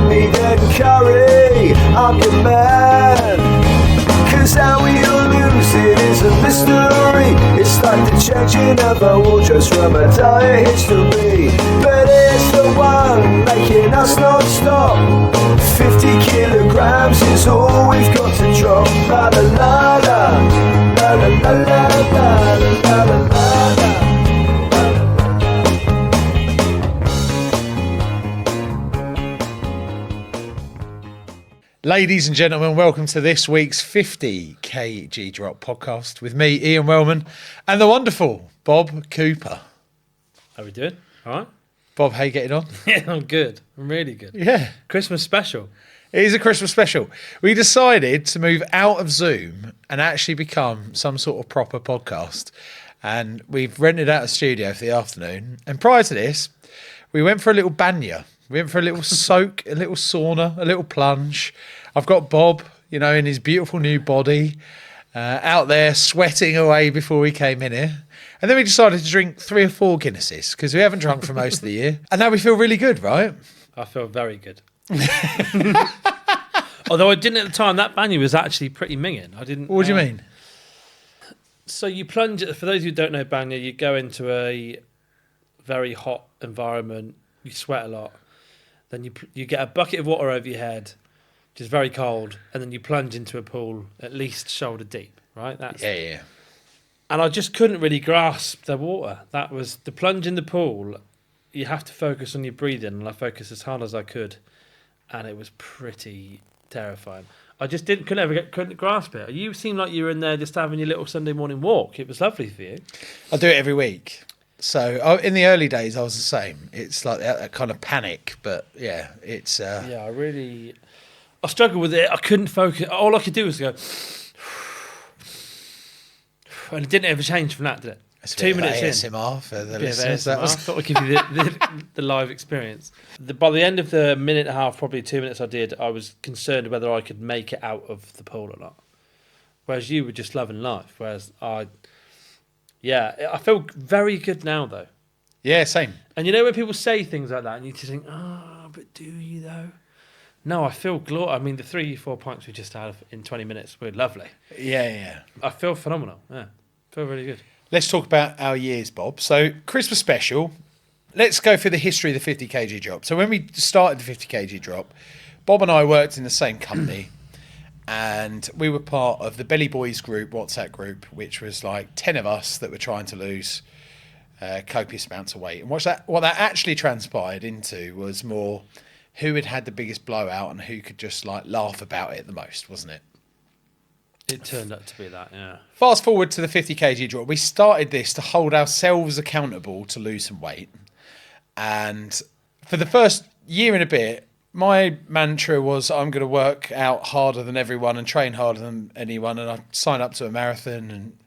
meat and curry, I'm your man. Cause how we all lose it is a mystery. It's like the changing of our wardrobes from a dire history. But it's the one making us not stop. 50 kilograms is all we've got to drop. La la la la, la la la la la la la la. Ladies and gentlemen, welcome to this week's 50 kg drop podcast with me, Ian Wellman, and the wonderful Bob Cooper. How we doing? All right? Bob, how you getting on? Yeah, I'm good. I'm really good. Yeah. Christmas special. It is a Christmas special. We decided to move out of Zoom and actually become some sort of proper podcast. And we've rented out a studio for the afternoon. And prior to this, we went for a little banya. We went for a little soak, a little sauna, a little plunge. I've got Bob, in his beautiful new body, out there sweating away before we came in here. And then we decided to drink 3 or 4 Guinnesses because we haven't drunk for most of the year. And now we feel really good, right? I feel very good. Although I didn't at the time, that banya was actually pretty minging. I didn't. What do you mean? So you plunge, for those who don't know banya, you go into a very hot environment, you sweat a lot. Then you get a bucket of water over your head, which is very cold, and then you plunge into a pool at least shoulder deep, right? Yeah. And I just couldn't really grasp the water. That was the plunge in the pool. You have to focus on your breathing, and I focused as hard as I could, and it was pretty terrifying. I just couldn't grasp it. You seemed like you were in there just having your little Sunday morning walk. It was lovely for you. I do it every week. So in the early days, I was the same. It's like that kind of panic, but yeah, it's... Yeah, I struggled with it. I couldn't focus. All I could do was go... And it didn't ever change from that, did it? It's 2 minutes in. ASMR for the listeners. I thought I'd give you the live experience. By the end of the minute and a half, probably 2 minutes I was concerned whether I could make it out of the pool or not. Whereas you were just loving life. Whereas I feel very good now, though. Yeah, same. And when people say things like that, and you just think, but do you, though? No, I feel glorious. I mean, the 3-4 pints we just had in 20 minutes were lovely. Yeah. I feel phenomenal. Yeah, I feel really good. Let's talk about our years, Bob. So, Christmas special. Let's go through the history of the 50 kg drop. So, when we started the 50 kg drop, Bob and I worked in the same company. And we were part of the Belly Boys group, WhatsApp group, which was like 10 of us that were trying to lose copious amounts of weight. And what that actually transpired into was more who had the biggest blowout and who could just like laugh about it the most, wasn't it? It turned out to be that, yeah. Fast forward to the 50 kg drop. We started this to hold ourselves accountable to lose some weight. And for the first year and a bit, my mantra was I'm going to work out harder than everyone and train harder than anyone. And I signed up to a marathon, and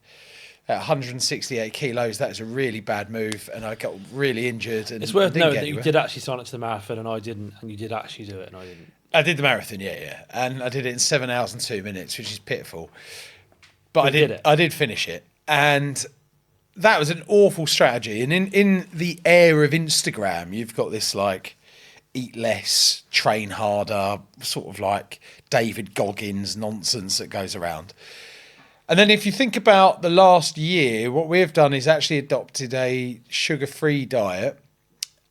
at 168 kilos, that was a really bad move. And I got really injured. And it's worth noting that you did actually sign up to the marathon and I didn't. And you did actually do it and I didn't. I did the marathon, yeah. And I did it in 7 hours and 2 minutes, which is pitiful. But I did finish it. And that was an awful strategy. And in the era of Instagram, you've got this like eat less, train harder, sort of like David Goggins nonsense that goes around. And then if you think about the last year, what we've done is actually adopted a sugar-free diet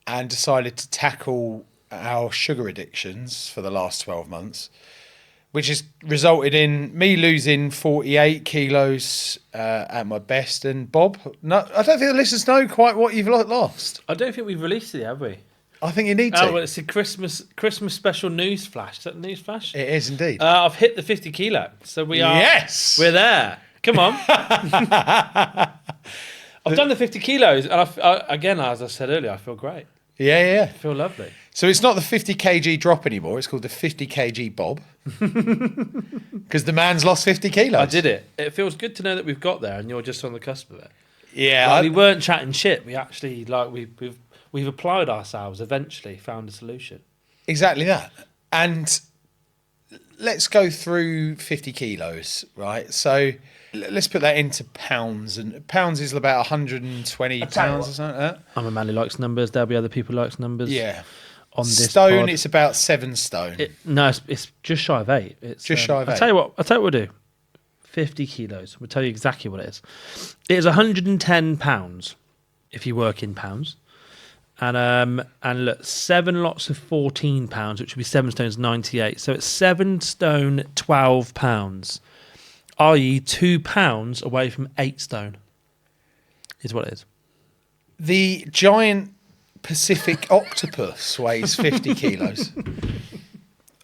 and decided to tackle our sugar addictions for the last 12 months, which has resulted in me losing 48 kilos at my best. And Bob, no, I don't think the listeners know quite what you've lost. I don't think we've released it, have we? I think you need to. Oh, well, it's a Christmas special news flash. Is that a news flash? It is indeed. I've hit the 50 kilo. So we are. Yes! We're there. Come on. I've done the 50 kilos. And again, as I said earlier, I feel great. Yeah. I feel lovely. So it's not the 50 kg drop anymore. It's called the 50 kg Bob. Because the man's lost 50 kilos. I did it. It feels good to know that we've got there and you're just on the cusp of it. Yeah. We weren't chatting shit. We actually, we've applied ourselves, eventually found a solution. Exactly that. And let's go through 50 kilos, right? So let's put that into pounds. And pounds is about 120 pounds or something like that. I'm a man who likes numbers. There'll be other people who likes numbers. Yeah. on this stone, pod. it's about 7 stone. No, it's just shy of 8. It's Just shy of I'll 8. tell you what we'll do. 50 kilos. We'll tell you exactly what it is. It is 110 pounds if you work in pounds. And look, 7 lots of 14 pounds, which would be 7 stones 98. So it's 7 stone 12 pounds, i.e. 2 pounds away from 8 stone is what it is. The giant Pacific octopus weighs 50 kilos.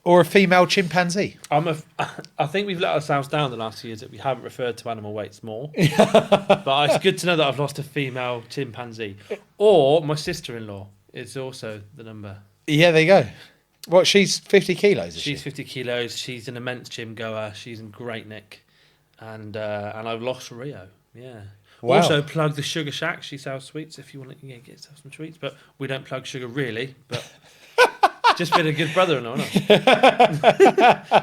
Or a female chimpanzee. I think we've let ourselves down the last few years that we haven't referred to animal weights more. But it's good to know that I've lost a female chimpanzee. Or my sister-in-law is also the number. Yeah, there you go. What, she's 50 kilos, is She's 50 kilos. She's an immense gym goer. She's in great nick. And I've lost Rio. Yeah. Wow. Also, plug the Sugar Shack. She sells sweets if you want to get yourself some sweets. But we don't plug sugar really. But just been a good brother-in-law,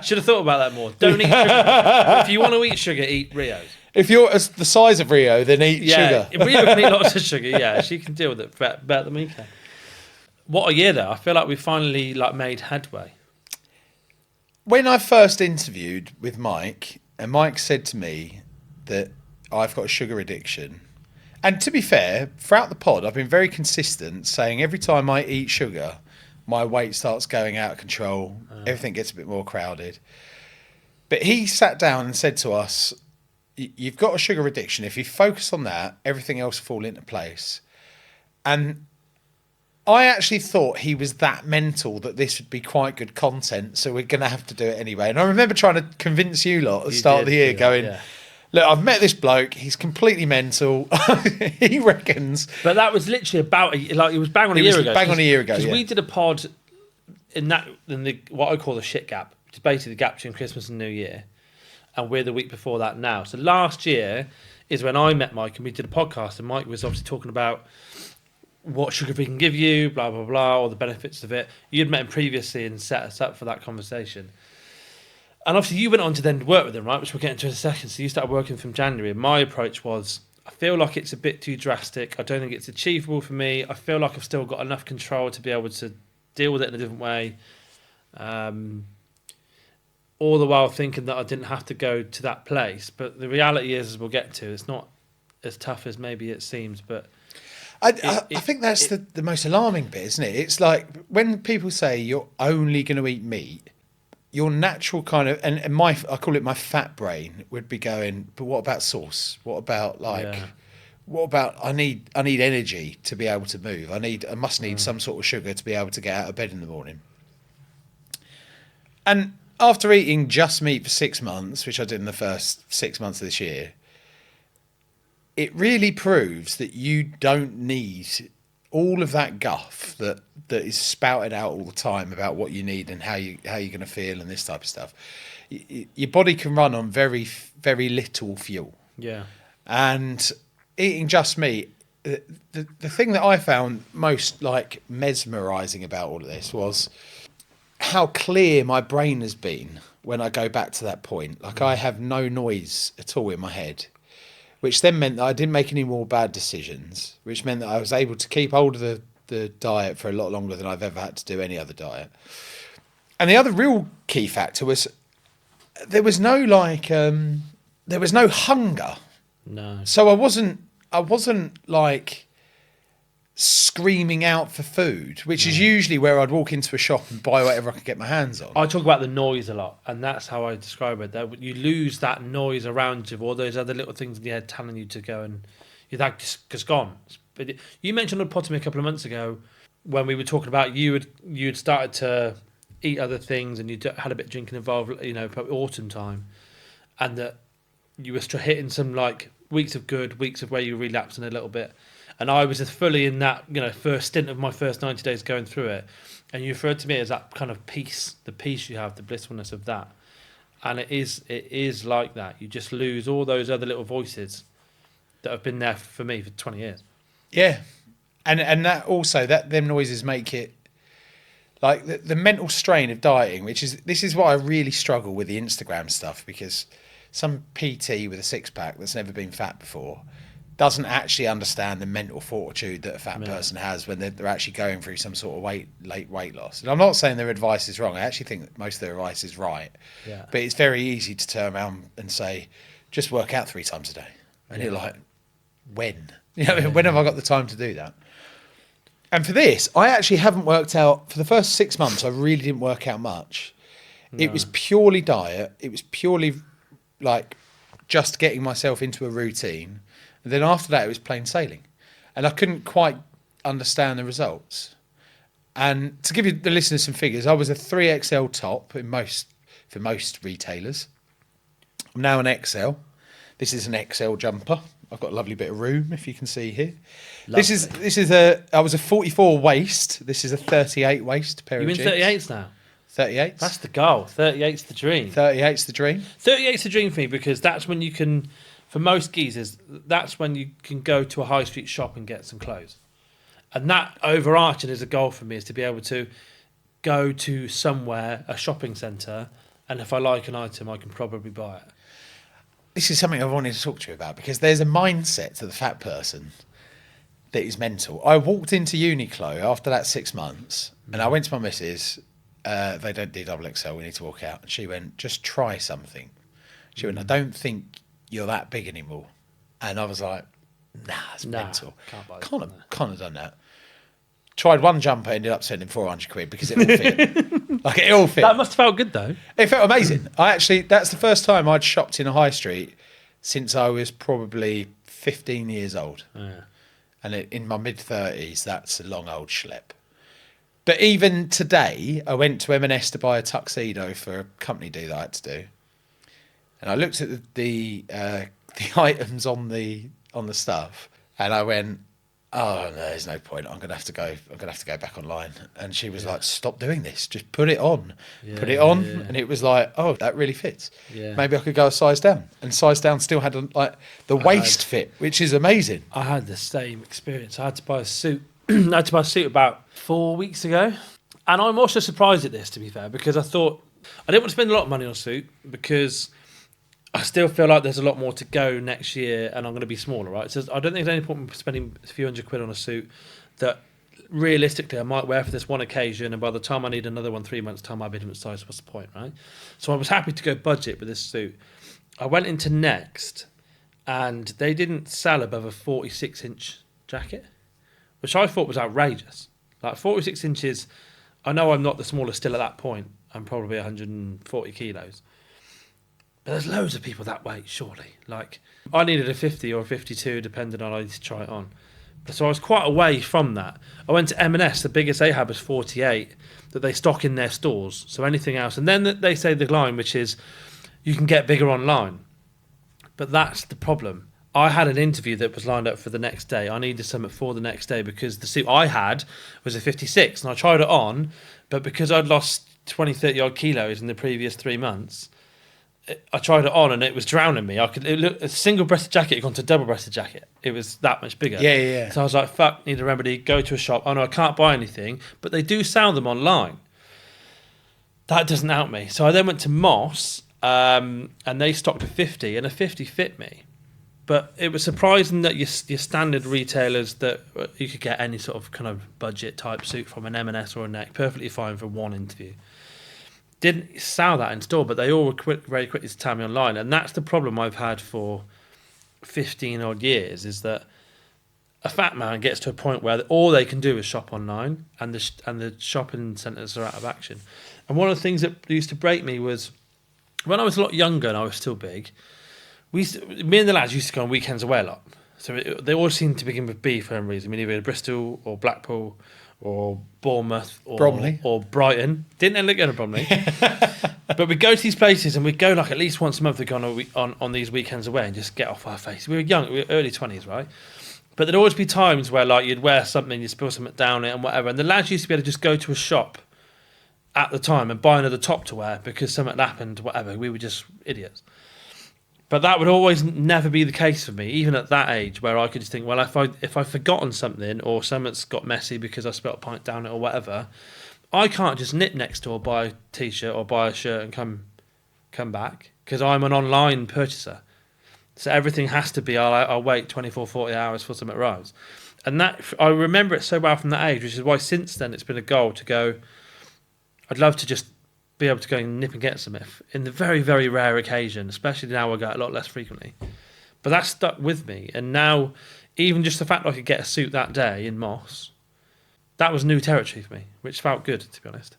Should have thought about that more. Don't eat sugar. If you want to eat sugar, eat Rio's. If you're the size of Rio, then eat sugar. If Rio can eat lots of sugar, yeah, she can deal with it better than we can. What a year, though. I feel like we finally made headway. When I first interviewed with Mike, and Mike said to me that I've got a sugar addiction, and to be fair, throughout the pod, I've been very consistent saying every time I eat sugar, my weight starts going out of control. Everything gets a bit more crowded. But he sat down and said to us, you've got a sugar addiction. If you focus on that, everything else will fall into place. And I actually thought he was that mental that this would be quite good content, so we're going to have to do it anyway. And I remember trying to convince you lot at the start of the year, going, look, I've met this bloke. He's completely mental. He reckons. But that was literally it was bang on a year ago. Bang on a year ago, Because we did a pod in what I call the shit gap, which is basically the gap between Christmas and New Year, and we're the week before that now. So last year is when I met Mike and we did a podcast, and Mike was obviously talking about what sugar-free can give you, blah blah blah, all the benefits of it. You'd met him previously and set us up for that conversation. And obviously you went on to then work with him, right? Which we'll get into in a second. So you started working from January. And my approach was, I feel like it's a bit too drastic. I don't think it's achievable for me. I feel like I've still got enough control to be able to deal with it in a different way. All the while thinking that I didn't have to go to that place. But the reality is, as we'll get to, it's not as tough as maybe it seems. But I think that's the most alarming bit, isn't it? It's like when people say you're only going to eat meat, your natural kind of, and I call it my fat brain, would be going, but what about sauce? What about what about I need energy to be able to move. I must need some sort of sugar to be able to get out of bed in the morning. And after eating just meat for 6 months, which I did in the first 6 months of this year, it really proves that you don't need all of that guff that is spouted out all the time about what you need and how you're going to feel and this type of stuff. Your body can run on very, very little fuel. yeah, And eating just meat, the thing that I found most mesmerising about all of this was how clear my brain has been when I go back to that point. I have no noise at all in my head, which then meant that I didn't make any more bad decisions, which meant that I was able to keep hold of the diet for a lot longer than I've ever had to do any other diet. And the other real key factor was there was no hunger. no. So I wasn't screaming out for food, which is usually where I'd walk into a shop and buy whatever I could get my hands on. I talk about the noise a lot, and that's how I describe it. That you lose that noise around you, all those other little things in your head telling you to go, and you're that just gone. But you mentioned on the pod to me a couple of months ago when we were talking about you'd started to eat other things and you had a bit of drinking involved, probably autumn time, and that you were hitting some weeks of good, weeks of where you were relapsing a little bit. And I was just fully in that, first stint of my first 90 days going through it. And you referred to me as that kind of peace, the peace you have, the blissfulness of that. And it is like that. You just lose all those other little voices that have been there for me for 20 years. Yeah. And that also, them noises make it, the mental strain of dieting, this is why I really struggle with the Instagram stuff, because some PT with a six-pack that's never been fat before doesn't actually understand the mental fortitude that a fat person has when they're actually going through some sort of late weight loss. And I'm not saying their advice is wrong. I actually think that most of their advice is right. Yeah. But it's very easy to turn around and say, just work out 3 times a day. And you're like, when? When have I got the time to do that? And for this, I actually haven't worked out. For the first 6 months, I really didn't work out much. No. It was purely diet. It was purely like just getting myself into a routine. And then after that, it was plain sailing. And I couldn't quite understand the results. And to give you the listeners some figures, I was a 3XL top for most retailers. I'm now an XL. This is an XL jumper. I've got a lovely bit of room, if you can see here. Lovely. I was a 44 waist. This is a 38 waist pair of jeans. You in 38s now? 38s. That's the goal. 38's the dream. 38's the dream. 38's the dream for me because that's when you can, for most geezers, that's when you can go to a high street shop and get some clothes. And that overarching is a goal for me, is to be able to go to somewhere, a shopping centre, and if I like an item, I can probably buy it. This is something I wanted to talk to you about because there's a mindset to the fat person that is mental. I walked into Uniqlo after that 6 months and I went to my missus, they don't do XXL, we need to walk out. And she went, just try something. She went, I don't think you're that big anymore. And I was like, nah, it's mental. Can't have done that. Tried one jumper, ended up spending 400 quid because it all fit. Like it all fit. That must have felt good though. It felt amazing. That's the first time I'd shopped in a high street since I was probably 15 years old. Yeah. And in my mid-30s, that's a long old schlep. But even today, I went to M&S to buy a tuxedo for a company do that I had to do. And I looked at the items on the stuff and I went, oh no, there's no point. I'm gonna have to go back online. And she was like, stop doing this. Just put it on. Put it on. Yeah. And it was like, oh, that really fits. Yeah. Maybe I could go a size down. And size down still had the waist fit, which is amazing. I had the same experience. I had to buy a suit. I had to buy a suit about 4 weeks ago. And I'm also surprised at this, to be fair, because I thought I didn't want to spend a lot of money on a suit because I still feel like there's a lot more to go next year and I'm going to be smaller, right? So I don't think there's any point in spending a few hundred quid on a suit that realistically I might wear for this one occasion, and by the time I need another one 3 months' time, I'll be different size. What's the point, right? So I was happy to go budget with this suit. I went into Next and they didn't sell above a 46-inch jacket, which I thought was outrageous. Like 46 inches, I know I'm not the smallest still at that point. I'm probably 140 kilos. But there's loads of people that weight, surely. Like, I needed a 50 or a 52, depending on how I need to try it on. So I was quite away from that. I went to M&S, the biggest they had was 48, that they stock in their stores. So anything else. And then they say the line, which is, you can get bigger online. But that's the problem. I had an interview that was lined up for the next day. I needed something for the next day because the suit I had was a 56. And I tried it on, but because I'd lost 20, 30 odd kilos in the previous 3 months, I tried it on and it was drowning me. A single-breasted jacket had gone to double-breasted jacket. It was that much bigger. Yeah. So I was like, fuck, need a remedy, go to a shop. Oh no, I can't buy anything. But they do sell them online. That doesn't help me. So I then went to Moss and they stocked a 50 and a 50 fit me. But it was surprising that your standard retailers that you could get any sort of kind of budget type suit from an M&S or a Neck, perfectly fine for one interview. Didn't sell that in store, but they all were very quickly to tell me online. And that's the problem I've had for 15 odd years, is that a fat man gets to a point where all they can do is shop online and the shopping centres are out of action. And one of the things that used to break me was when I was a lot younger and I was still big, me and the lads used to go on weekends away a lot. So they all seemed to begin with B for some reason. I mean, either Bristol or Blackpool or Bournemouth or Bromley or Brighton. Didn't end up going to Bromley. But we'd go to these places and we'd go like at least once a month. We'd go on these weekends away and just get off our face. We were young, we were early 20s, right? But there'd always be times where like you'd wear something, you'd spill something down it and whatever. And the lads used to be able to just go to a shop at the time and buy another top to wear because something had happened, whatever. We were just idiots. But that would always never be the case for me, even at that age, where I could just think, well, if I've forgotten something or something's got messy because I spilled a pint down it or whatever, I can't just nip next door, buy a T-shirt or buy a shirt and come back because I'm an online purchaser. So everything has to be, I'll wait 24, 40 hours for something arrives. And that, I remember it so well from that age, which is why since then it's been a goal to go, I'd love to just be able to go and nip and get something in the very, very rare occasion, especially now I go a lot less frequently. But that stuck with me. And now, even just the fact that I could get a suit that day in Moss, that was new territory for me, which felt good, to be honest.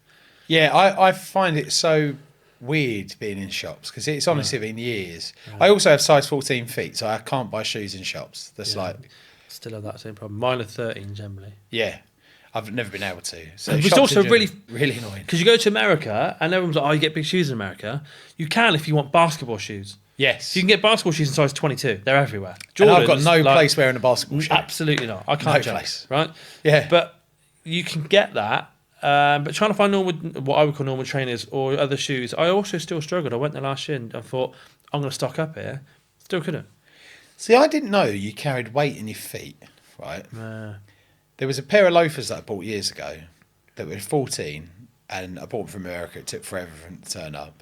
Yeah, I find it so weird being in shops because it's honestly been years. I also have size 14 feet, so I can't buy shoes in shops. That's Still have that same problem. Mine are 13 generally. Yeah, I've never been able to. So Which is also really annoying. Because you go to America and everyone's like, oh, you get big shoes in America. You can if you want basketball shoes. Yes. So you can get basketball shoes in size 22. They're everywhere. And I've got no place wearing a basketball shoe. Absolutely not. I can't. No place. Right? Yeah. But you can get that. But trying to find what I would call normal trainers or other shoes, I also still struggled. I went there last year and I thought, I'm going to stock up here. Still couldn't. See, I didn't know you carried weight in your feet, right? There was a pair of loafers that I bought years ago that were 14 and I bought them from America. It took forever for them to turn up.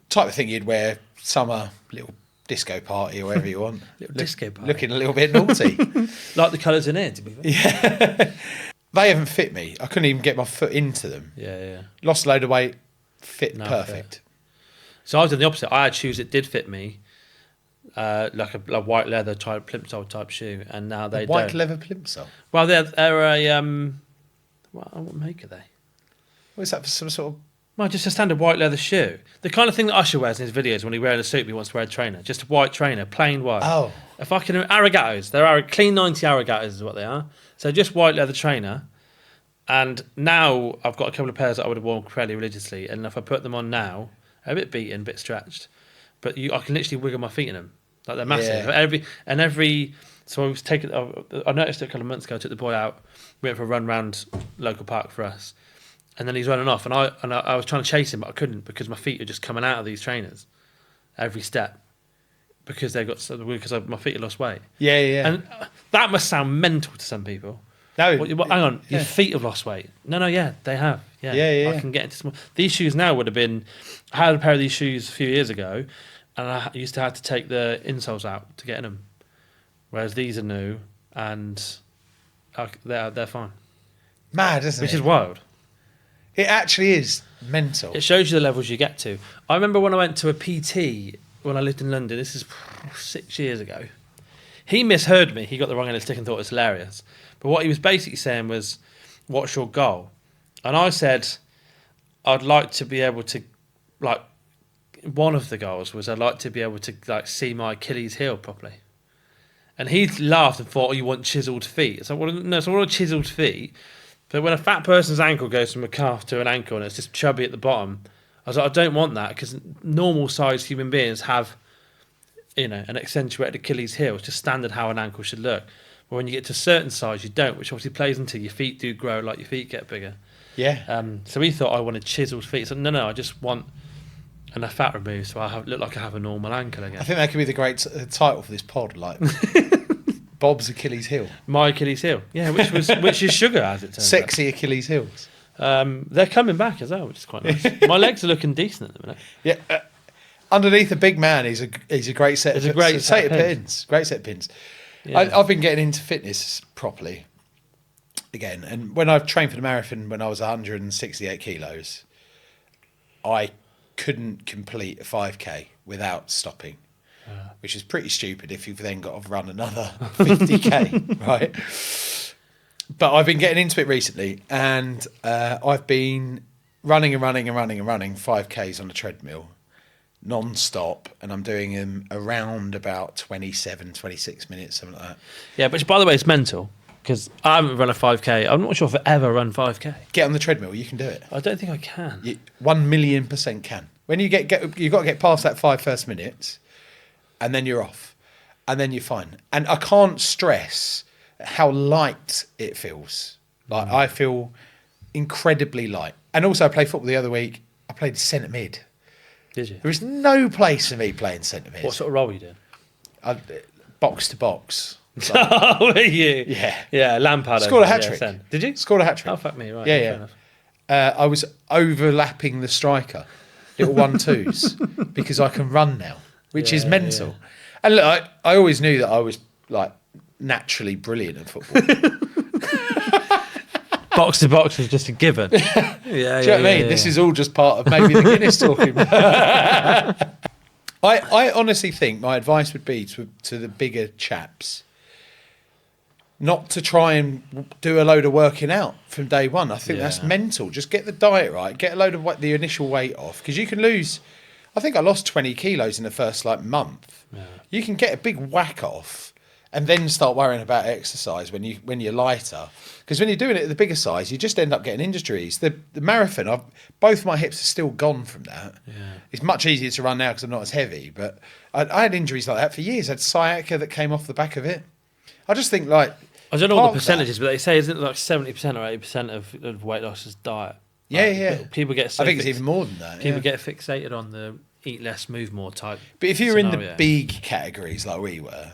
Type of thing you'd wear summer, little disco party or whatever you want. Disco party. Looking a little bit naughty. Like the colours in here, to be fair. Yeah. They haven't fit me. I couldn't even get my foot into them. Yeah. Lost a load of weight, perfect. Fair. So I was doing the opposite. I had shoes that did fit me, like a white leather type plimsoll type shoe, and now they White don't. leather plimsoll? Well, they're a what make are they? What is that for some sort of... Well, just a standard white leather shoe. The kind of thing that Usher wears in his videos when he's wearing a suit, but he wants to wear a trainer. Just a white trainer, plain white. Oh. A fucking Arigatos. They're clean 90 Arigatos is what they are. So just white leather trainer. And now I've got a couple of pairs that I would have worn fairly religiously. And if I put them on now, they're a bit beaten, a bit stretched. But I can literally wiggle my feet in them. Like they're massive. Yeah. So I noticed it a couple of months ago. I took the boy out. We went for a run round local park for us. And then he's running off, and I was trying to chase him, but I couldn't because my feet are just coming out of these trainers every step because my feet had lost weight. Yeah. And that must sound mental to some people. No, hang on, your feet have lost weight. No, yeah, they have. Yeah. I can get into small. These shoes now would have been. I had a pair of these shoes a few years ago, and I used to have to take the insoles out to get in them, whereas these are new and they're fine. Mad, isn't it? Which is wild. It actually is mental. It shows you the levels you get to. I remember when I went to a PT when I lived in London, this is 6 years ago. He misheard me. He got the wrong end of the stick and thought it was hilarious. But what he was basically saying was, what's your goal? And I said, I'd like to be able to, like, one of the goals was I'd like to be able to, like, see my Achilles heel properly. And he laughed and thought, oh, you want chiseled feet? So I want chiseled feet. But when a fat person's ankle goes from a calf to an ankle and it's just chubby at the bottom, I was like, I don't want that because normal-sized human beings have, an accentuated Achilles heel. It's just standard how an ankle should look. But when you get to a certain size, you don't, which obviously plays into your feet do grow like your feet get bigger. Yeah. So he thought I wanted chiseled feet. So no, I just want enough fat removed so I look like I have a normal ankle again. I think that could be the great title for this pod, like... Bob's Achilles heel. My Achilles heel. Yeah, which is sugar, as it turns out. Sexy Achilles heels. They're coming back as well, which is quite nice. My legs are looking decent at the minute. Yeah. Underneath a big man, he's a great set. It's a great set of pins. Great set of pins. Yeah. I've been getting into fitness properly again, and when I've trained for the marathon when I was 168 kilos, I couldn't complete a 5k without stopping. Which is pretty stupid if you've then got to run another 50k, right? But I've been getting into it recently, and I've been running 5k's on a treadmill, non-stop, and I'm doing them around about 27, 26 minutes, something like that. Yeah, which by the way, it's mental because I haven't run a 5k. I'm not sure if I ever run 5k. Get on the treadmill, you can do it. I don't think I can. You 1,000,000% can. When you you've got to get past that 5 first minutes. And then you're off. And then you're fine. And I can't stress how light it feels. Like, I feel incredibly light. And also, I played football the other week. I played centre mid. Did you? There is no place for me playing centre mid. What sort of role are you doing? Box to box. Oh, are you? Yeah. Yeah, Lampard. Scored a hat-trick. Did you? Scored a hat-trick. Oh, fuck me, right. Yeah. I was overlapping the striker. Little 1-2s. Because I can run now. which is mental. Yeah. And look, I always knew that I was like naturally brilliant at football. Box to box was just a given. Do you know what I mean? This is all just part of maybe the Guinness talking. I honestly think my advice would be to the bigger chaps not to try and do a load of working out from day one. I think that's mental. Just get the diet right, get a load of the initial weight off, because you can lose. I think I lost 20 kilos in the first month. Yeah. You can get a big whack off and then start worrying about exercise when you're lighter. Because when you're doing it at the bigger size, you just end up getting injuries. The marathon, both my hips are still gone from that. Yeah. It's much easier to run now because I'm not as heavy. But I had injuries like that for years. I had sciatica that came off the back of it. I just think I don't know what the percentage is, but they say isn't it like 70% or 80% of weight loss is diet. Yeah. People get. I think it's even more than that. People get fixated on the eat less, move more type. But if you're in the big categories like we were,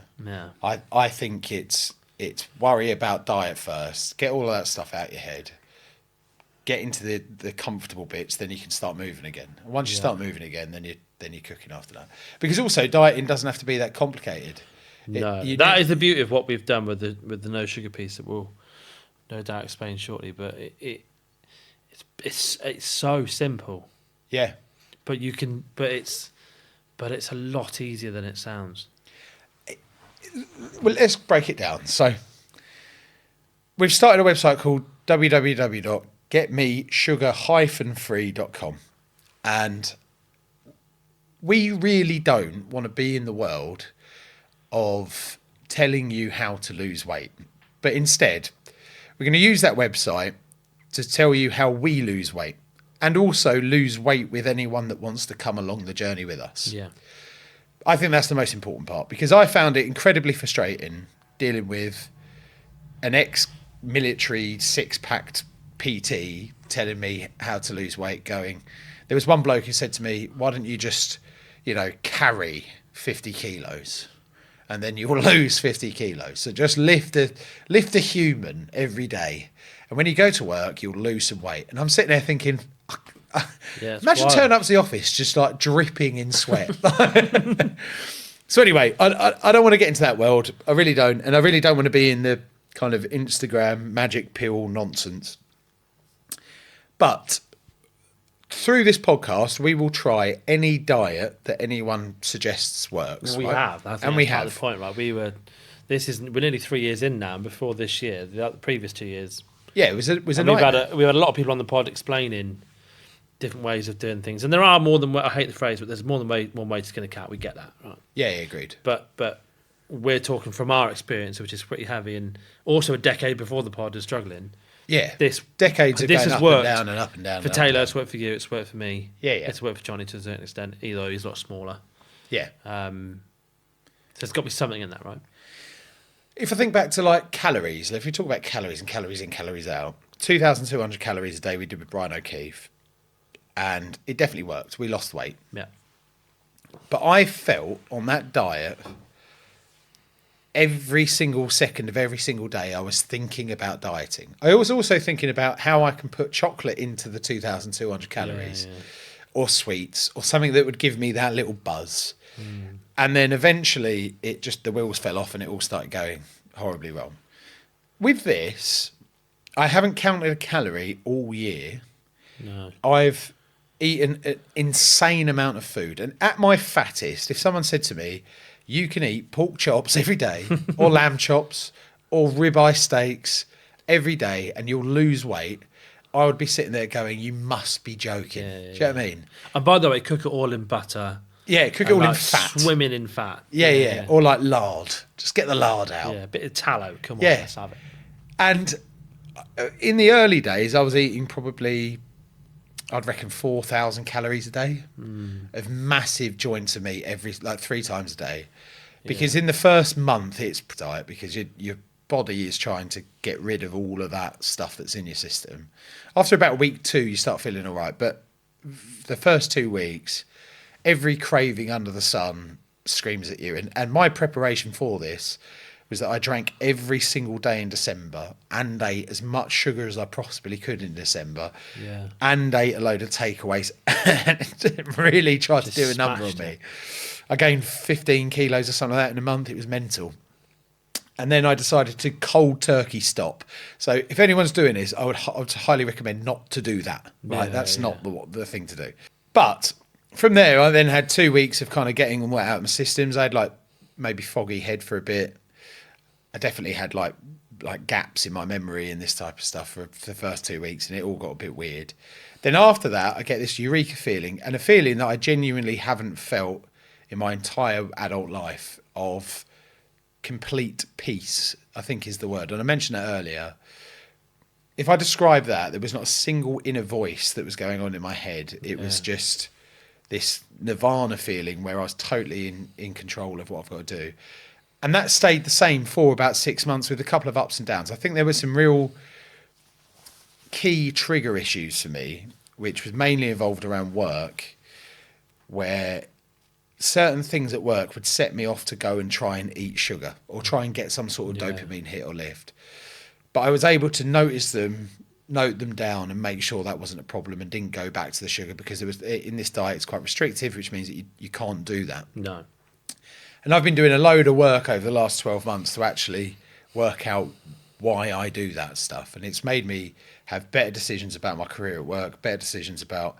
I think it's worry about diet first. Get all of that stuff out your head. Get into the comfortable bits, then you can start moving again. And once you start moving again, then you're cooking after that. Because also dieting doesn't have to be that complicated. That is the beauty of what we've done with the no sugar piece that we'll no doubt explain shortly. But it's so simple. Yeah. But it's a lot easier than it sounds. Well, let's break it down. So we've started a website called www.getmesugar-free.com, and we really don't want to be in the world of telling you how to lose weight, but instead we're going to use that website to tell you how we lose weight, and also lose weight with anyone that wants to come along the journey with us. Yeah. I think that's the most important part, because I found it incredibly frustrating dealing with an ex-military six-packed PT telling me how to lose weight, there was one bloke who said to me, why don't you just, carry 50 kilos and then you'll lose 50 kilos. So just lift a human every day. And when you go to work, you'll lose some weight. And I'm sitting there thinking, imagine turning up to the office just like dripping in sweat. So anyway, I don't want to get into that world. I really don't. And I really don't want to be in the kind of Instagram magic pill nonsense. But through this podcast, we will try any diet that anyone suggests works. We have. I think that's the point, right? We're nearly 3 years in now, and before this year, the previous 2 years. Yeah, it was a nightmare. We've had a lot of people on the pod explaining different ways of doing things, and there are more than, I hate the phrase, but there's more than one way to skin a cat. We get that, right? Yeah, agreed. But we're talking from our experience, which is pretty heavy, and also a decade before the pod is struggling. Yeah, decades of going up and down and up and down. For Taylor, it's worked for you, it's worked for me. Yeah. It's worked for Johnny to a certain extent, although he's a lot smaller. Yeah. So there's got to be something in that, right? If I think back to calories, if we talk about calories and calories in, calories out, 2,200 calories a day we did with Brian O'Keefe, and it definitely worked. We lost weight. Yeah. But I felt on that diet, every single second of every single day, I was thinking about dieting. I was also thinking about how I can put chocolate into the 2,200 calories or sweets or something that would give me that little buzz. Mm. And then eventually the wheels fell off and it all started going horribly wrong. With this, I haven't counted a calorie all year. No. I've eaten an insane amount of food. And at my fattest, if someone said to me, you can eat pork chops every day or lamb chops or ribeye steaks every day and you'll lose weight, I would be sitting there going, you must be joking. Do you know what I mean? And by the way, cook it all in butter. Yeah, cook it all in fat. Swimming in fat. Yeah. Or lard. Just get the lard out. Yeah, a bit of tallow. Come on, let's have it. And in the early days, I was eating probably, I'd reckon 4,000 calories a day of massive joints of meat 3 times a day. Because in the first month, it's diet because your body is trying to get rid of all of that stuff that's in your system. After about week 2, you start feeling all right. But the first 2 weeks, every craving under the sun screams at you. And my preparation for this was that I drank every single day in December and ate as much sugar as I possibly could in December and ate a load of takeaways and really tried to do a number on me. I gained 15 kilos or something like that in a month. It was mental. And then I decided to cold turkey stop. So if anyone's doing this, I would highly recommend not to do that. Right, that's not the thing to do. But from there, I then had 2 weeks of kind of getting them out of my systems. I had like maybe foggy head for a bit. I definitely had like gaps in my memory and this type of stuff for the first 2 weeks, and it all got a bit weird. Then after that, I get this eureka feeling, and a feeling that I genuinely haven't felt in my entire adult life of complete peace, I think is the word. And I mentioned that earlier. If I describe that, there was not a single inner voice that was going on in my head. It was just this nirvana feeling where I was totally in control of what I've got to do. And that stayed the same for about 6 months with a couple of ups and downs. I think there were some real key trigger issues for me, which was mainly involved around work, where certain things at work would set me off to go and try and eat sugar or try and get some sort of dopamine hit or lift. But I was able to note them down and make sure that wasn't a problem and didn't go back to the sugar, because it was in this diet, it's quite restrictive, which means that you can't do that. No. And I've been doing a load of work over the last 12 months to actually work out why I do that stuff. And it's made me have better decisions about my career at work, better decisions about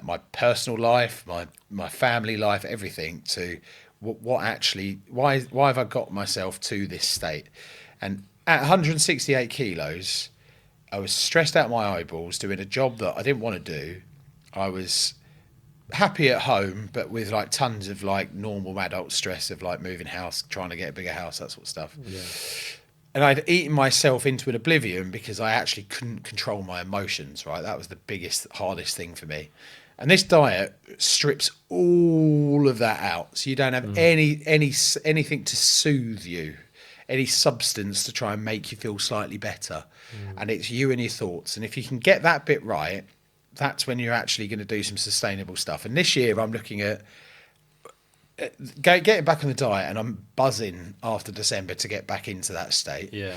my personal life, my family life, everything, to what actually, why have I got myself to this state? And at 168 kilos, I was stressed out my eyeballs doing a job that I didn't want to do. I was happy at home, but with like tons of like normal adult stress of like moving house, trying to get a bigger house, that sort of stuff. Yeah. And I'd eaten myself into an oblivion because I actually couldn't control my emotions, right? That was the biggest, hardest thing for me. And this diet strips all of that out. So you don't have anything to soothe you, any substance to try and make you feel slightly better. And it's you and your thoughts. And if you can get that bit right, that's when you're actually going to do some sustainable stuff. And this year I'm looking at getting back on the diet, and I'm buzzing after December to get back into that state. Yeah.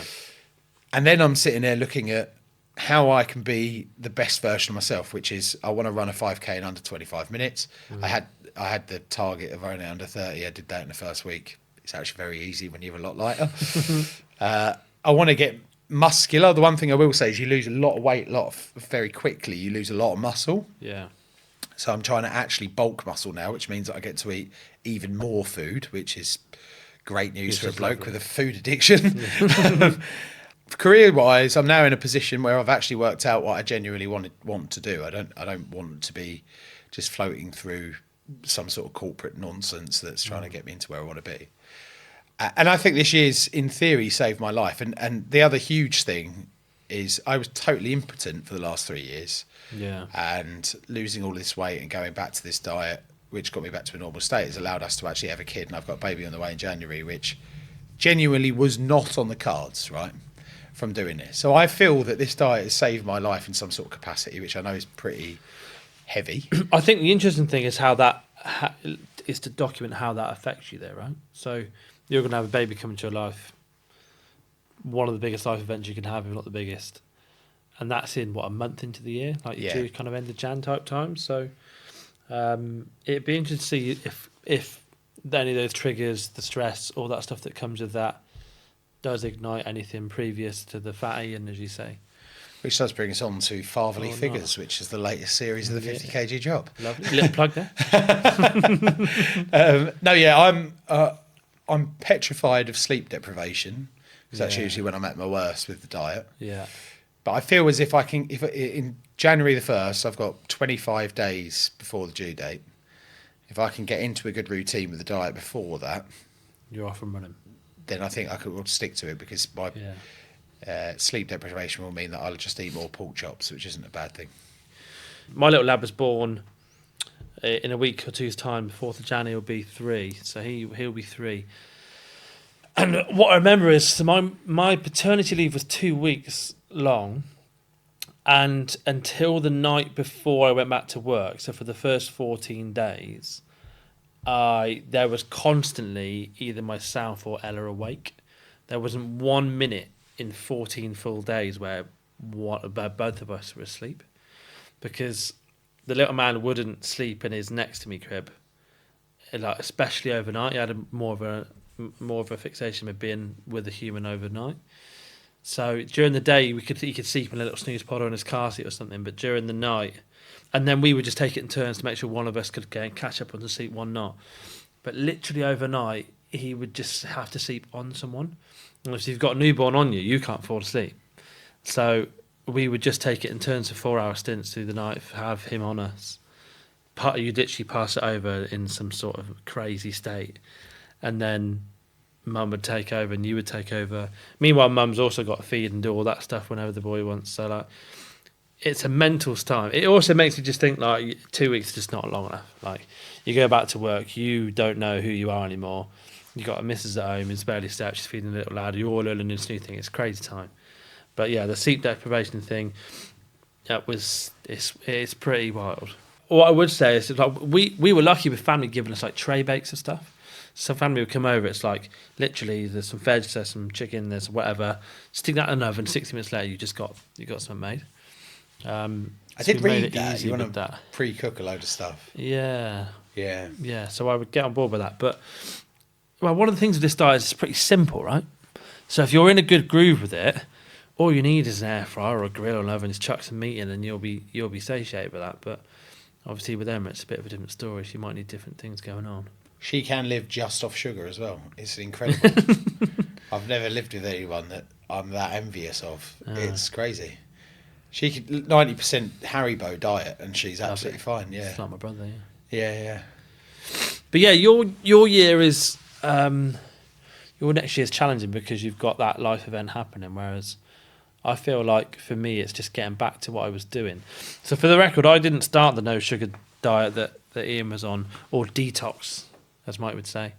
And then I'm sitting there looking at how I can be the best version of myself, which is I want to run a 5K in under 25 minutes. I had the target of running under 30. I did that in the first week. It's actually very easy when you're a lot lighter. I want to get muscular. The one thing I will say is you lose a lot of weight very quickly. You lose a lot of muscle. Yeah. So I'm trying to actually bulk muscle now, which means that I get to eat even more food, which is great news for a bloke with a food addiction. Career-wise, I'm now in a position where I've actually worked out what I genuinely want to do. I don't want to be just floating through some sort of corporate nonsense that's trying to get me into where I want to be. And I think this year's, in theory, saved my life. And the other huge thing is I was totally impotent for the last 3 years. Yeah. And losing all this weight and going back to this diet, which got me back to a normal state, has allowed us to actually have a kid. And I've got a baby on the way in January, which genuinely was not on the cards, right, from doing this. So I feel that this diet has saved my life in some sort of capacity, which I know is pretty heavy. I think the interesting thing is how that is to document how that affects you there, right? So you're going to have a baby come into your life, one of the biggest life events you can have, if not the biggest. And that's in, a month into the year? Like you do kind of end of Jan type time. So it'd be interesting to see if any of those triggers, the stress, all that stuff that comes with that, does ignite anything previous to the fatty, and as you say. Which does bring us on to Fatherly Figures, which is the latest series of the 50 kg job. Lovely. Little plug there. I'm petrified of sleep deprivation, because that's usually when I'm at my worst with the diet. Yeah. But I feel as if in January the 1st, I've got 25 days before the due date. If I can get into a good routine with the diet before that, you're off and running. Then I think I could stick to it, because my sleep deprivation will mean that I'll just eat more pork chops, which isn't a bad thing. My little lad was born in a week or two's time. 4th of January will be 3, so he'll be 3. And what I remember is, so my paternity leave was 2 weeks long, and until the night before I went back to work, so for the first 14 days, there was constantly either myself or Ella awake. There wasn't 1 minute in 14 full days where both of us were asleep, because the little man wouldn't sleep in his next to me crib like especially overnight. He had more of a fixation with being with a human overnight. So during the day, he could sleep in a little snooze pod or in his car seat or something, but during the night, and then we would just take it in turns to make sure one of us could go and catch up on the sleep, one not. But literally overnight, he would just have to sleep on someone. And if you've got a newborn on you, you can't fall asleep. So we would just take it in turns for 4-hour stints through the night, have him on us. You'd literally pass it over in some sort of crazy state, and then Mum would take over and you would take over. Meanwhile, Mum's also got to feed and do all that stuff whenever the boy wants. So like, it's a mental time. It also makes you just think like 2 weeks is just not long enough. Like you go back to work, you don't know who you are anymore. You got a missus at home who's barely slept, she's feeding a little lad. You're all learning this new thing. It's crazy time. But yeah, the sleep deprivation thing, it's pretty wild. What I would say is like we were lucky with family giving us like tray bakes and stuff. Some family would come over, it's like literally there's some veg, there's some chicken, there's whatever. Stick that in an oven, 60 minutes later you got something made. I did read that. You want to pre-cook a load of stuff. Yeah. Yeah. Yeah, so I would get on board with that. But well, one of the things with this diet is it's pretty simple, right? So if you're in a good groove with it, all you need is an air fryer or a grill or an oven, just chuck some meat in and you'll be satiated with that. But obviously with Emma it's a bit of a different story. She might need different things going on. She can live just off sugar as well. It's incredible. I've never lived with anyone that I'm that envious of. It's crazy. She could 90% Haribo diet and she's absolutely fine. Yeah, it's like my brother. Yeah. But yeah, your year is your next year is challenging because you've got that life event happening. Whereas I feel like for me, it's just getting back to what I was doing. So for the record, I didn't start the no sugar diet that Ian was on, or detox, as Mike would say,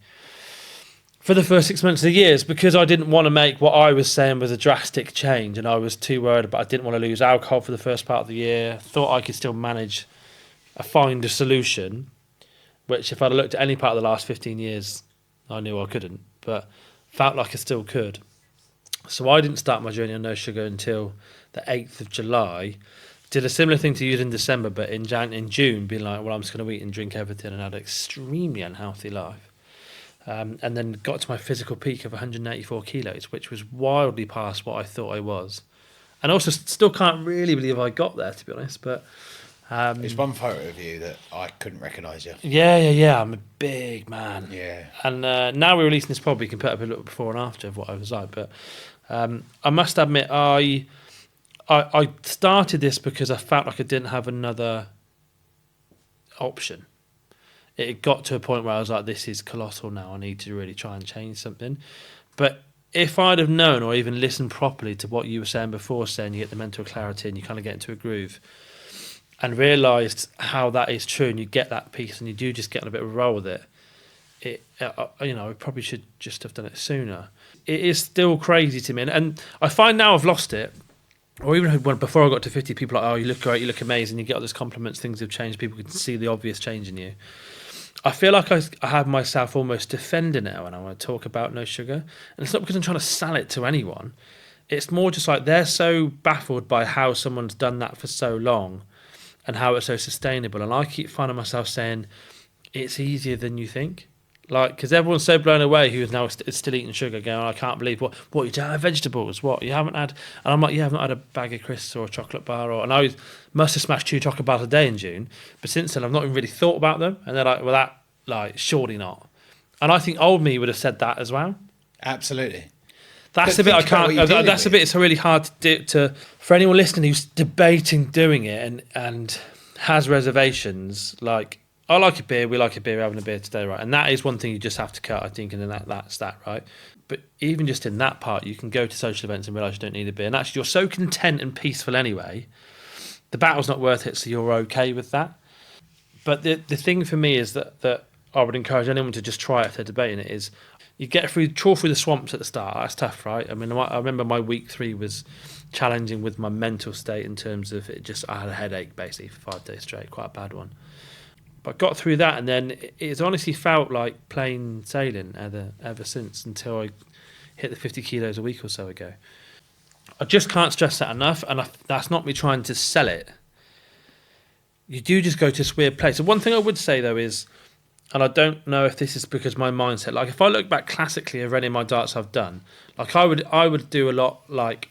for the first 6 months of the year, because I didn't want to make what I was saying was a drastic change, and I was too worried about. I didn't want to lose alcohol for the first part of the year. Thought I could still manage, find a solution, which if I'd looked at any part of the last 15 years, I knew I couldn't, but felt like I still could. So I didn't start my journey on no sugar until the 8th of July. Did a similar thing to you in December, but in June, being like, well, I'm just going to eat and drink everything, and had an extremely unhealthy life. And then got to my physical peak of 184 kilos, which was wildly past what I thought I was. And also still can't really believe I got there, to be honest. But there's one photo of you that I couldn't recognise you. Yeah. I'm a big man. Yeah. And now we're releasing this pod, we can put up a little before and after of what I was like. But I must admit, I started this because I felt like I didn't have another option. It got to a point where I was like, this is colossal now. I need to really try and change something. But if I'd have known or even listened properly to what you were saying before, saying you get the mental clarity and you kind of get into a groove, and realised how that is true, and you get that peace and you do just get on a bit of a roll with it, I probably should just have done it sooner. It is still crazy to me. And I find now I've lost it, or even when before I got to 50, people are like, oh, you look great, you look amazing, you get all those compliments, things have changed, people can see the obvious change in you. I feel like I have myself almost defending it when I want to talk about no sugar. And it's not because I'm trying to sell it to anyone. It's more just like they're so baffled by how someone's done that for so long and how it's so sustainable. And I keep finding myself saying, it's easier than you think. Like, because everyone's so blown away who is now still eating sugar, going, I can't believe what you don't have vegetables, what you haven't had. And I'm like, you haven't had a bag of crisps or a chocolate bar, and I must have smashed 2 chocolate bars a day in June. But since then, I've not even really thought about them. And they're like, well, that, like, surely not. And I think old me would have said that as well. Absolutely. That's the bit I can't. That's the bit it's really hard to do for anyone listening who's debating doing it and has reservations. Like, I like a beer, we like a beer, we're having a beer today, right? And that is one thing you just have to cut, I think, and then that's that, right? But even just in that part, you can go to social events and realise you don't need a beer. And actually, you're so content and peaceful anyway, the battle's not worth it, so you're okay with that. But the thing for me is that I would encourage anyone to just try it if they're debating it, is you trawl through the swamps at the start. That's tough, right? I mean, I remember my week 3 was challenging with my mental state in terms of I had a headache basically for 5 days straight, quite a bad one. But got through that, and then it's honestly felt like plain sailing ever since, until I hit the 50 kilos a week or so ago. I just can't stress that enough, and that's not me trying to sell it. You do just go to this weird place. And one thing I would say, though, is and I don't know if this is because my mindset. Like, if I look back classically of any of my diets I've done, like I would do a lot like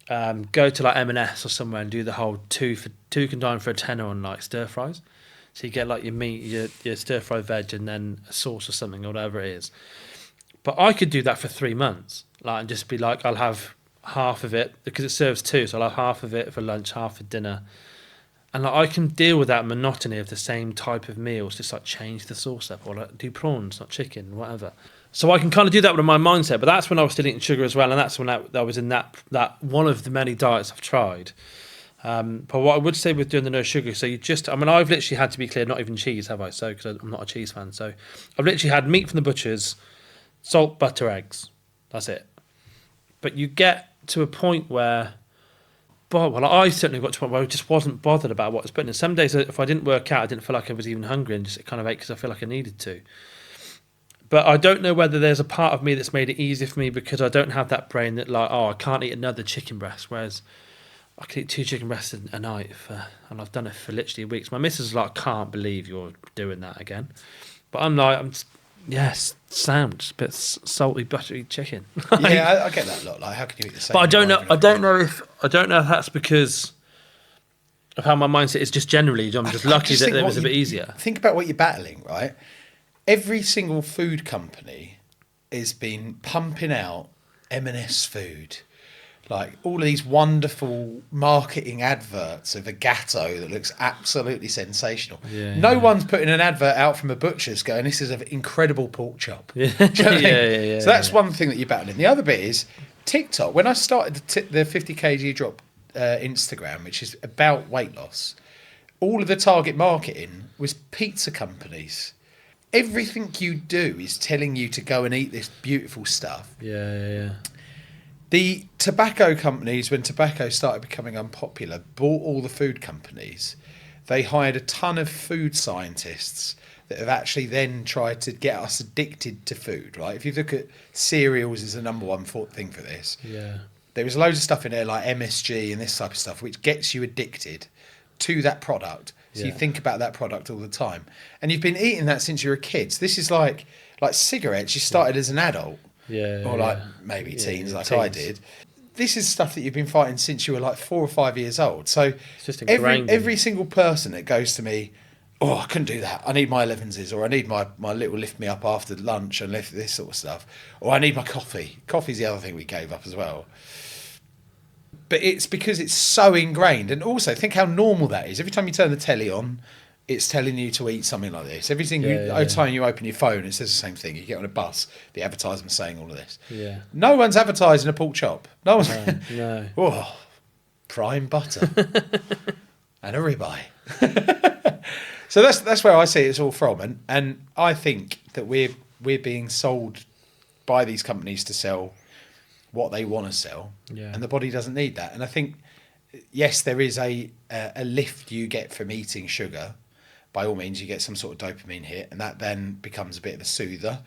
go to like M&S or somewhere and do the whole two can dine for a tenner on like stir fries. So you get like your meat, your stir fry veg, and then a sauce or something or whatever it is. But I could do that for 3 months, like, and just be like, I'll have half of it because it serves 2, so I'll have half of it for lunch, half for dinner. And like, I can deal with that monotony of the same type of meals, just like change the sauce up or like do prawns, not chicken, whatever. So I can kind of do that with my mindset, but that's when I was still eating sugar as well, and that's when I was in that one of the many diets I've tried. But what I would say with doing the no sugar, so I've literally had, to be clear, not even cheese, have I? So, because I'm not a cheese fan, so I've literally had meat from the butchers, salt, butter, eggs. That's it. But you get to a point where, I certainly got to a point where I just wasn't bothered about what was put in. Some days, if I didn't work out, I didn't feel like I was even hungry, and just kind of ate because I feel like I needed to. But I don't know whether there's a part of me that's made it easier for me because I don't have that brain that like, I can't eat another chicken breast, whereas I could eat 2 chicken breasts a night, and I've done it for literally weeks. My missus is like, I can't believe you're doing that again. But I'm like, yes, sound, but salty, buttery chicken. Yeah, I get that a lot. Like, how can you eat the same? But I don't know if that's because of how my mindset is just generally. I'm just lucky that it was a bit easier. Think about what you're battling, right? Every single food company has been pumping out M&S food. Like all of these wonderful marketing adverts of a gatto that looks absolutely sensational. Yeah, no one's putting an advert out from a butcher's going, this is an incredible pork chop. Yeah. Do you know what I mean? Yeah. So that's one thing that you're battling. The other bit is TikTok. When I started the 50 kg drop Instagram, which is about weight loss, all of the target marketing was pizza companies. Everything you do is telling you to go and eat this beautiful stuff. Yeah. The tobacco companies, when tobacco started becoming unpopular, bought all the food companies. They hired a ton of food scientists that have actually then tried to get us addicted to food, right? If you look at cereals as the number one thing for this, there was loads of stuff in there like MSG and this type of stuff, which gets you addicted to that product. So you think about that product all the time. And you've been eating that since you were a kid. So this is like cigarettes. You started as an adult. Or like maybe teens, like teens. I did. This is stuff that you've been fighting since you were like 4 or 5 years old. So it's just every single person that goes to me, I couldn't do that. I need my 11s, or I need my little lift me up after lunch and lift this sort of stuff. Or I need my coffee. Coffee's the other thing we gave up as well. But it's because it's so ingrained. And also, think how normal that is. Every time you turn the telly on, it's telling you to eat something like this. Every time you open your phone, it says the same thing. You get on a bus, the advertisement's saying all of this. Yeah. No one's advertising a pork chop. No one's. No. Prime butter and a ribeye. So that's where I see it's all from. And I think that we're being sold by these companies to sell what they want to sell, and the body doesn't need that. And I think, yes, there is a lift you get from eating sugar. By all means, you get some sort of dopamine hit, and that then becomes a bit of a soother.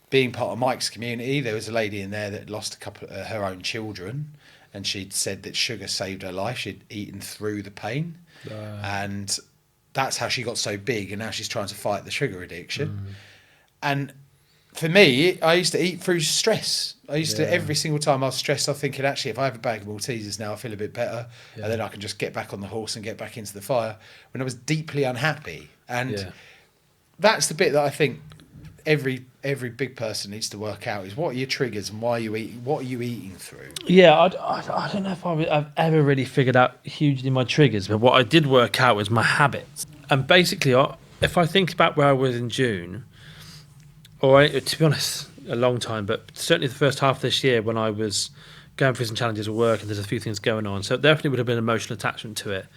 Being part of Mike's community, there was a lady in there that lost a couple of her own children, and she'd said that sugar saved her life. She'd eaten through the pain, and that's how she got so big, and now she's trying to fight the sugar addiction. And for me, I used to eat through stress. I used to, every single time I was stressed, I was thinking, actually, if I have a bag of Maltesers now, I feel a bit better. And then I can just get back on the horse and get back into the fire when I was deeply unhappy. And that's the bit that I think every big person needs to work out is, what are your triggers and why are you eating? What are you eating through? Yeah, I don't know if I've ever really figured out hugely my triggers, but what I did work out was my habits. And basically, if I think about where I was in June, or to be honest, a long time, but certainly the first half of this year when I was going through some challenges at work and there's a few things going on, so definitely would have been an emotional attachment to it.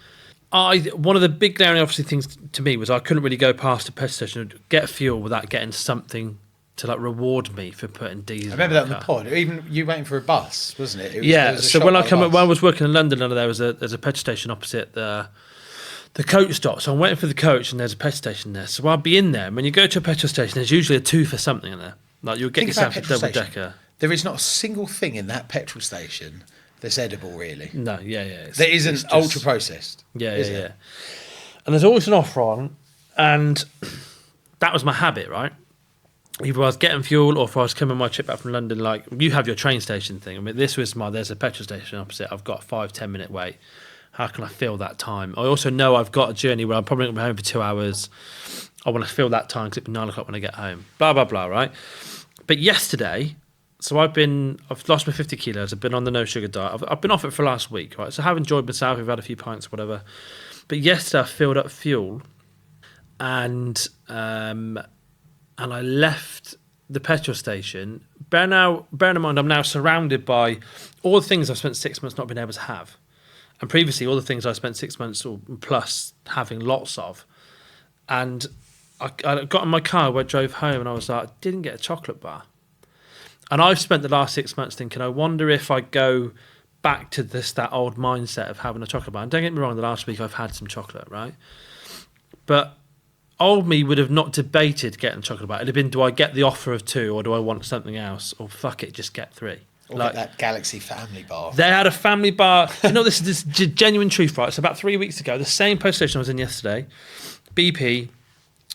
One of the big glaring obviously things to me was I couldn't really go past a petrol station and get fuel without getting something to like reward me for putting diesel. I remember that on the pod. Even you waiting for a bus, wasn't it? So when I was working in London, there's a petrol station opposite the coach stop. So I'm waiting for the coach and there's a petrol station there. So I'll be in there. And when you go to a petrol station, there's usually a 2 for something in there. Like you'll get yourself a double decker. There is not a single thing in that petrol station that's edible, really. No, There isn't ultra processed. Yeah. And there's always an offer on, and that was my habit, right? Either I was getting fuel or if I was coming my trip back from London, like you have your train station thing. I mean, this was there's a petrol station opposite. I've got a 5-10 minute wait. How can I fill that time? I also know I've got a journey where I'm probably going to be home for 2 hours. I want to fill that time because it'll be 9 o'clock when I get home. Blah, blah, blah, right? But yesterday, so I've lost my 50 kilos. I've been on the no sugar diet. I've been off it for last week, right? So I have enjoyed myself. We've had a few pints, whatever. But yesterday I filled up fuel and I left the petrol station. Bearing in mind, I'm now surrounded by all the things I've spent 6 months not being able to have. And previously, all the things I spent 6 months or plus having lots of. And I got in my car, I drove home, and I was like, I didn't get a chocolate bar. And I've spent the last 6 months thinking, I wonder if I go back to that old mindset of having a chocolate bar. And don't get me wrong, the last week I've had some chocolate, right? But old me would have not debated getting a chocolate bar. It'd have been, do I get the offer of 2 or do I want something else? Or fuck it, just get 3. Or like that Galaxy family bar. They had a family bar. This is genuine truth, right? So about 3 weeks ago, the same post station I was in yesterday, BP,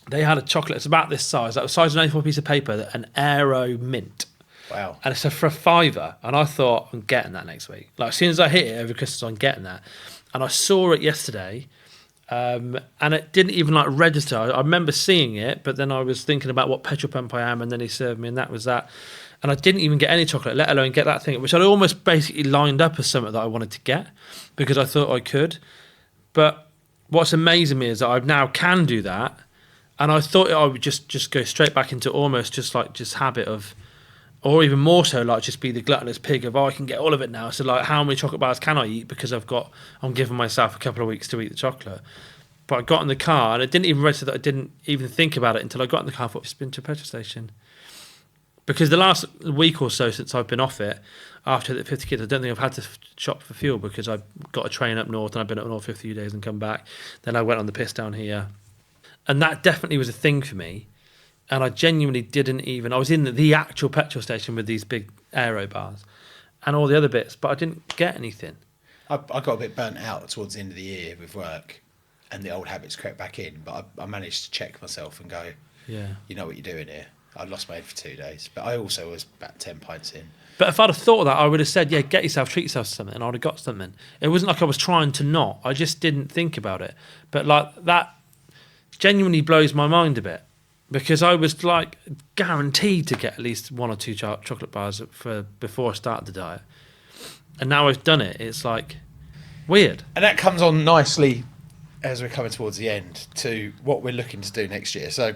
they had a chocolate. It's about this size, like the size of an A4 piece of paper, an Aero Mint. Wow. And it's for £5. And I thought, I'm getting that next week. Like as soon as I hit it over Christmas, I'm getting that. And I saw it yesterday. And it didn't even like register. I remember seeing it, but then I was thinking about what petrol pump I am, and then he served me, and that was that. And I didn't even get any chocolate, let alone get that thing, which I'd almost basically lined up as something that I wanted to get because I thought I could. But what's amazing me is that I now can do that, and I thought I would just go straight back into almost just habit of, or even more so, like just be the gluttonous pig of, I can get all of it now. So like, how many chocolate bars can I eat? Because I'm giving myself a couple of weeks to eat the chocolate. But I got in the car and it didn't even register that I didn't even think about it until I got in the car. I thought, I've just been to a petrol station. Because the last week or so since I've been off it, after the 50 kids, I don't think I've had to shop for fuel because I've got a train up north and I've been up north for a few days and come back. Then I went on the piss down here. And that definitely was a thing for me. And I genuinely didn't even... I was in the actual petrol station with these big aero bars and all the other bits, but I didn't get anything. I got a bit burnt out towards the end of the year with work and the old habits crept back in, but I managed to check myself and go, yeah, you know what you're doing here. I lost my head for 2 days, but I also was about 10 pints in. But if I'd have thought of that, I would have said, yeah, treat yourself to something, and I would have got something. It wasn't like I was trying to not. I just didn't think about it. But like that genuinely blows my mind a bit because I was like guaranteed to get at least 1 or 2 chocolate bars before I started the diet. And now I've done it. It's like weird. And that comes on nicely as we're coming towards the end to what we're looking to do next year. So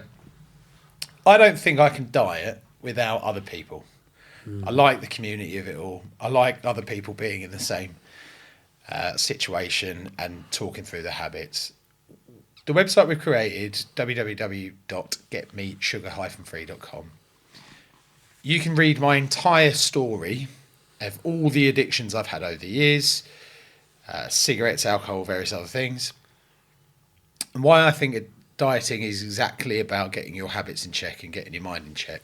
I don't think I can diet without other people. I like the community of it all. I like other people being in the same situation and talking through the habits. The website we've created, www.getmesugar-free.com. You can read my entire story of all the addictions I've had over the years, cigarettes, alcohol, various other things, and why I think dieting is exactly about getting your habits in check and getting your mind in check.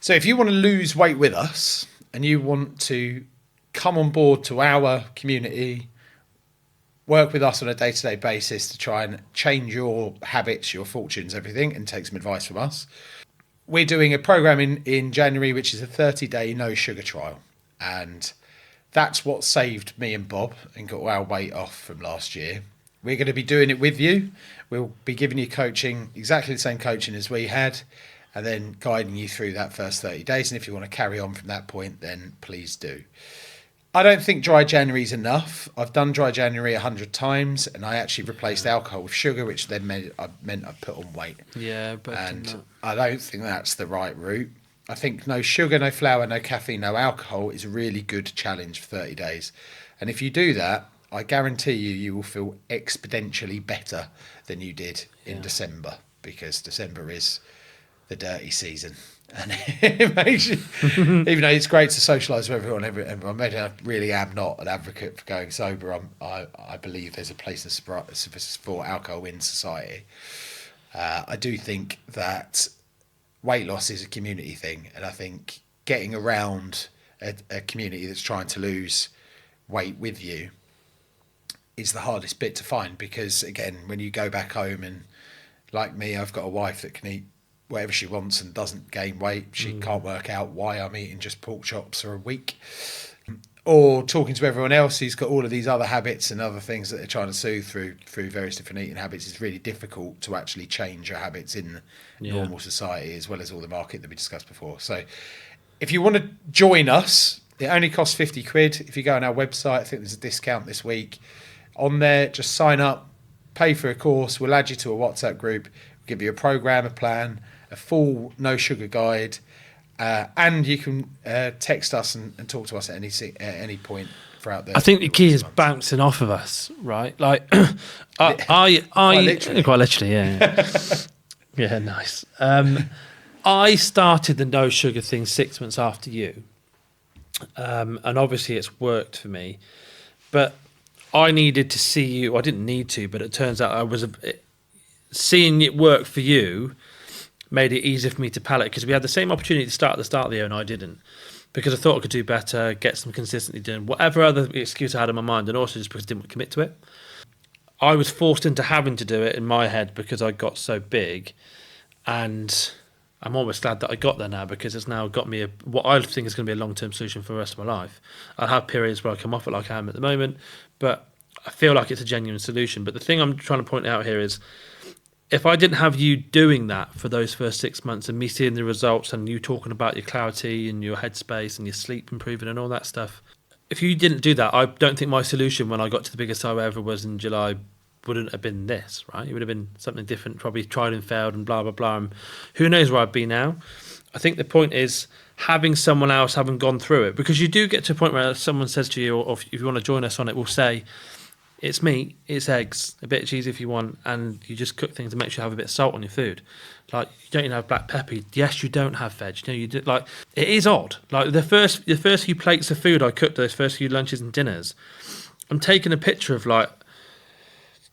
So if you want to lose weight with us and you want to come on board to our community, work with us on a day-to-day basis to try and change your habits, your fortunes, everything, and take some advice from us, we're doing a program in January, which is a 30-day no sugar trial. And that's what saved me and Bob and got our weight off from last year. We're going to be doing it with you. We'll be giving you coaching, exactly the same coaching as we had, and then guiding you through that first 30 days. And if you want to carry on from that point, then please do. I don't think dry January is enough. I've done dry January 100 times, and I actually replaced alcohol with sugar, which then meant I put on weight. Yeah, but and I don't think that's the right route. I think no sugar, no flour, no caffeine, no alcohol is a really good challenge for 30 days. And if you do that, I guarantee you will feel exponentially better than you did in December, because December is the dirty season. And it makes you, even though it's great to socialise with everyone, I really am not an advocate for going sober. I believe there's a place for alcohol in society. I do think that weight loss is a community thing, and I think getting around a community that's trying to lose weight with you is the hardest bit to find, because again, when you go back home and like me, I've got a wife that can eat whatever she wants and doesn't gain weight. She can't work out why I'm eating just pork chops for a week. Or talking to everyone else who's got all of these other habits and other things that they're trying to soothe through various different eating habits. It's really difficult to actually change your habits in normal society, as well as all the market that we discussed before. So if you want to join us, it only costs 50 quid. If you go on our website, I think there's a discount this week. On there, just sign up, pay for a course. We'll add you to a WhatsApp group. We'll give you a program, a plan, a full no sugar guide. And you can text us and talk to us at any point throughout the. I think the key is bouncing off of us, right? Like, I quite literally, yeah. Yeah, nice. I started the no sugar thing 6 months after you, and obviously it's worked for me. But I needed to see you. I didn't need to, but it turns out seeing it work for you made it easier for me to palate, because we had the same opportunity to start at the start of the year and I didn't, because I thought I could do better, get some consistency done, whatever other excuse I had in my mind, and also just because I didn't commit to it. I was forced into having to do it in my head because I got so big, and I'm almost glad that I got there now, because it's now got me what I think is going to be a long-term solution for the rest of my life. I'll have periods where I come off it like I am at the moment, but I feel like it's a genuine solution. But the thing I'm trying to point out here is, if I didn't have you doing that for those first 6 months and me seeing the results and you talking about your clarity and your headspace and your sleep improving and all that stuff, if you didn't do that, I don't think my solution when I got to the biggest I ever was in July wouldn't have been this, right? It would have been something different, probably tried and failed and blah, blah, blah. And who knows where I'd be now? I think the point is having someone else having gone through it, because you do get to a point where someone says to you, or if you want to join us on it, we'll say, it's meat, it's eggs, a bit of cheese if you want, and you just cook things and make sure you have a bit of salt on your food. Like, you don't even have black pepper. Yes, you don't have veg. You know, you do, like, it is odd. Like, the first few plates of food I cooked, those first few lunches and dinners, I'm taking a picture of, like,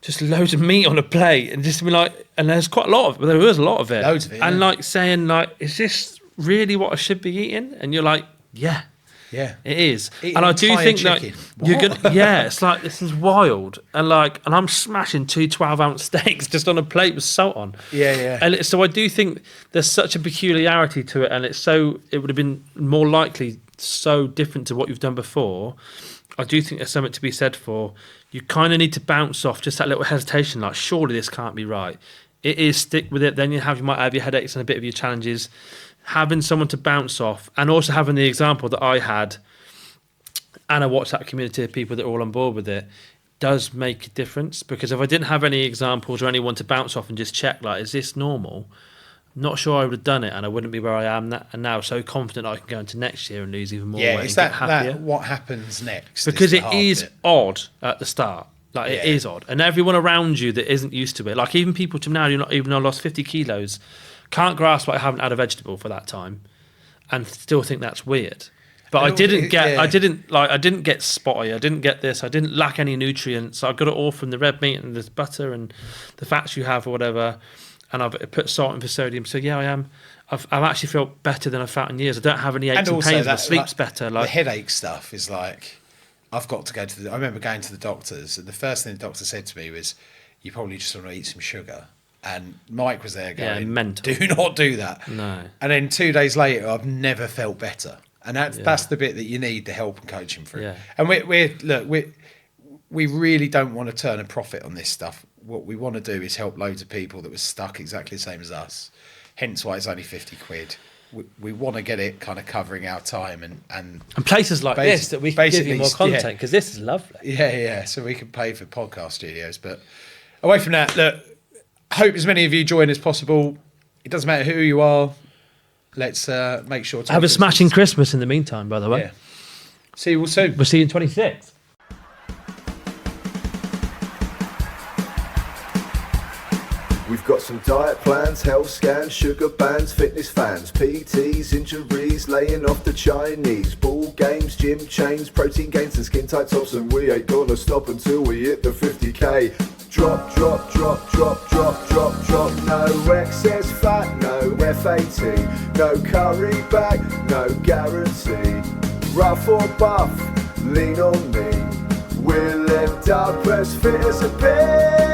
just loads of meat on a plate, and just be like, and there's quite a lot of it. There was a lot of it. Loads of it, and yeah. like saying, like, is this really what I should be eating? And you're like, yeah. Yeah, it is. Eating and I do think chicken. Like you're gonna, yeah, it's like, this is wild, and I'm smashing 2 12-ounce steaks just on a plate with salt on. Yeah. And so I do think there's such a peculiarity to it, and it would have been more likely so different to what you've done before. I do think there's something to be said for, you kind of need to bounce off just that little hesitation, like, surely this can't be right. It is, stick with it. Then you might have your headaches and a bit of your challenges. Having someone to bounce off, and also having the example that I had and a WhatsApp community of people that are all on board with it, does make a difference. Because if I didn't have any examples or anyone to bounce off and just check, like, is this normal? I'm not sure I would have done it, and I wouldn't be where I am and now so confident I can go into next year and lose even more weight. Yeah, it's that what happens next. Because it is odd at the start. Like, it is odd. And everyone around you that isn't used to it, like even people to now, even though I lost 50 kilos, can't grasp I haven't had a vegetable for that time, and still think that's weird. But I didn't get spotty. I didn't get this. I didn't lack any nutrients. I got it all from the red meat and the butter and the fats you have or whatever. And I've put salt in for sodium. So yeah, I am. I've actually felt better than I've felt in years. I don't have any aches and pains. My sleep's better. Like, the headache stuff is like, I've got to go to I remember going to the doctors, and the first thing the doctor said to me was, "You probably just want to eat some sugar." And Mike was there going, mental. "Do not do that." No. And then 2 days later, I've never felt better. And that's the bit that you need to help and coach him through. Yeah. And we really don't want to turn a profit on this stuff. What we want to do is help loads of people that were stuck exactly the same as us. Hence why it's only 50 quid. We want to get it kind of covering our time and places like this that we can give you more content, because this is lovely. Yeah. So we can pay for podcast studios. But away from that, look, hope as many of you join as possible. It doesn't matter who you are. Let's make sure to have a smashing Christmas in the meantime, by the way. Yeah. See you all soon. We'll see you in 26. We've got some diet plans, health scans, sugar bans, fitness fans, PTs, injuries, laying off the Chinese, ball games, gym chains, protein gains and skin tight tops, and we ain't gonna stop until we hit the 50k. Drop, drop, drop, drop, drop, drop, drop. No excess fat, no FAT, no curry bag, no guarantee. Rough or buff, lean on me. We'll end up as fit as a bear.